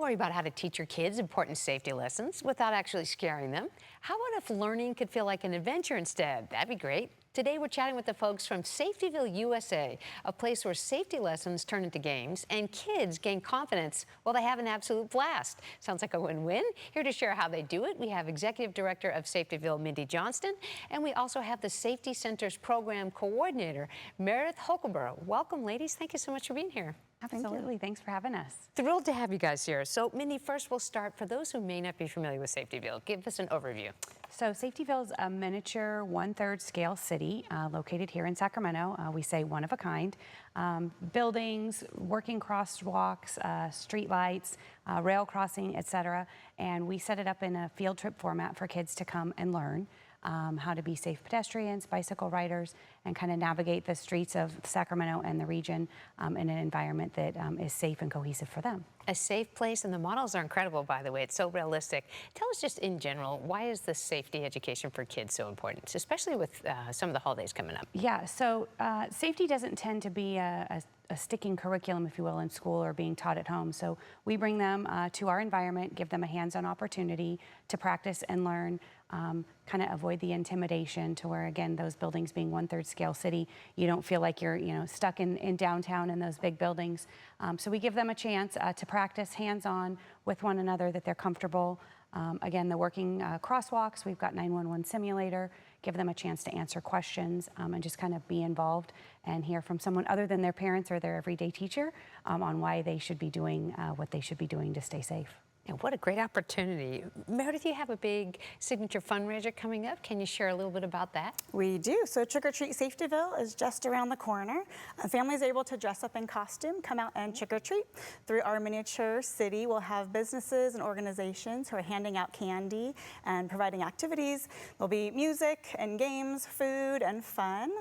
worry about how to teach your kids important safety lessons without actually scaring them. How about if learning could feel like an adventure instead? That'd be great. Today we're chatting with the folks from Safetyville, USA, a place where safety lessons turn into games and kids gain confidence while they have an absolute blast. Sounds like a win-win. Here to share how they do it, we have Executive Director of Safetyville, Mindy Johnston, and we also have the Safety Center's Program Coordinator, Meredith Hochulborough. Welcome, ladies. Thank you so much for being here. Absolutely. Thanks for having us. Thrilled to have you guys here. So, Mindy, first we'll start. For those who may not be familiar with Safetyville, give us an overview. So Safetyville is a miniature one-third scale city located here in Sacramento. We say one of a kind. Buildings, working crosswalks, street lights, rail crossing, etc. And we set it up in a field trip format for kids to come and learn how to be safe pedestrians, bicycle riders, and kind of navigate the streets of Sacramento and the region in an environment that is safe and cohesive for them. A safe place, and the models are incredible, by the way. It's so realistic. Tell us just in general, why is this safety education for kids so important, especially with some of the holidays coming up? Yeah, so safety doesn't tend to be a sticking curriculum, if you will, in school or being taught at home. So we bring them to our environment, give them a hands-on opportunity to practice and learn, kind of avoid the intimidation to where, again, those buildings being one-third scale city, you don't feel like you're stuck in downtown in those big buildings. So we give them a chance to practice hands-on with one another, that they're comfortable. Again, the working crosswalks, we've got 911 simulator, give them a chance to answer questions and just kind of be involved and hear from someone other than their parents or their everyday teacher on why they should be doing what they should be doing to stay safe. And what a great opportunity. Meredith, you have a big signature fundraiser coming up. Can you share a little bit about that? We do. So Trick or Treat Safetyville is just around the corner. Families are able to dress up in costume, come out and trick or treat. Through our miniature city, we'll have businesses and organizations who are handing out candy and providing activities. There'll be music and games, food and fun.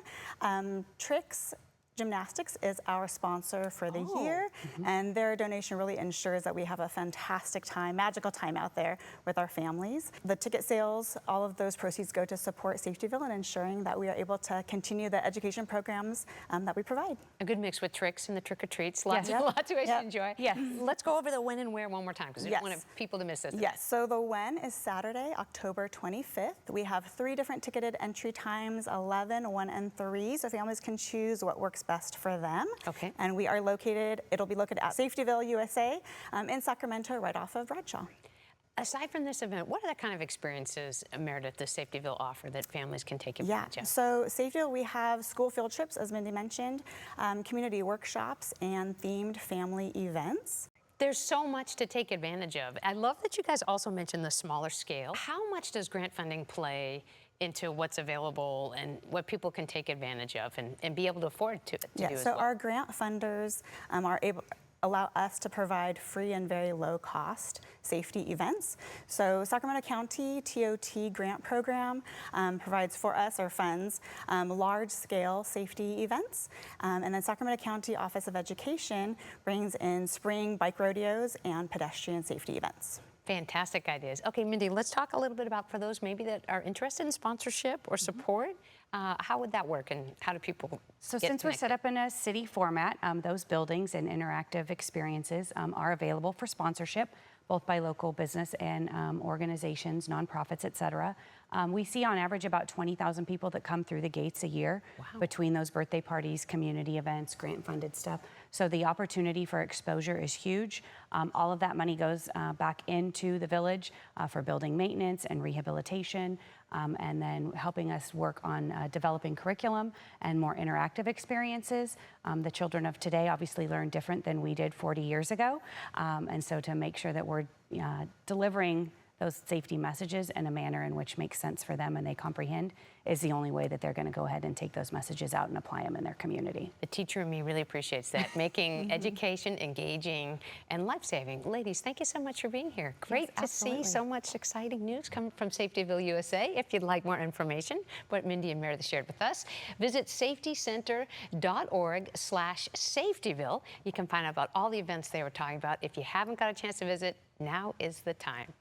Tricks Gymnastics is our sponsor for the year, and their donation really ensures that we have a fantastic time, magical time out there with our families. The ticket sales, all of those proceeds go to support Safetyville and ensuring that we are able to continue the education programs that we provide. A good mix with tricks and the trick-or-treats, lots of ways to enjoy. Yeah. Let's go over the when and where one more time, because we don't want people to miss this. Yes, so the when is Saturday, October 25th. We have 3 different ticketed entry times, 11, 1, and 3, so families can choose what works best for them. Okay. And we are located, it'll be located at Safetyville, USA, in Sacramento, right off of Bradshaw. Aside from this event, what are the kind of experiences, Meredith, does Safetyville offer that families can take advantage of? So Safetyville, we have school field trips, as Mindy mentioned, community workshops, and themed family events. There's so much to take advantage of. I love that you guys also mentioned the smaller scale. How much does grant funding play into what's available and what people can take advantage of and be able to afford to do as well? Our grant funders allow us to provide free and very low cost safety events. So Sacramento County TOT grant program provides for us, or funds, large scale safety events. And then Sacramento County Office of Education brings in spring bike rodeos and pedestrian safety events. Fantastic ideas. Okay, Mindy, let's talk a little bit about, for those maybe that are interested in sponsorship or support, how would that work and how do people So get since connected? we're set up in a city format, those buildings and interactive experiences are available for sponsorship, both by local business and organizations, nonprofits, et cetera. We see on average about 20,000 people that come through the gates a year between those birthday parties, community events, grant-funded stuff. So the opportunity for exposure is huge. All of that money goes back into the village for building maintenance and rehabilitation, and then helping us work on developing curriculum and more interactive experiences. The children of today obviously learn different than we did 40 years ago, and so to make sure that we're delivering those safety messages in a manner in which makes sense for them and they comprehend is the only way that they're going to go ahead and take those messages out and apply them in their community. The teacher in me really appreciates that, making education engaging and life-saving. Ladies, thank you so much for being here. Great to see so much exciting news coming from Safetyville, USA. If you'd like more information, what Mindy and Meredith shared with us, visit safetycenter.org/Safetyville. You can find out about all the events they were talking about. If you haven't got a chance to visit, now is the time.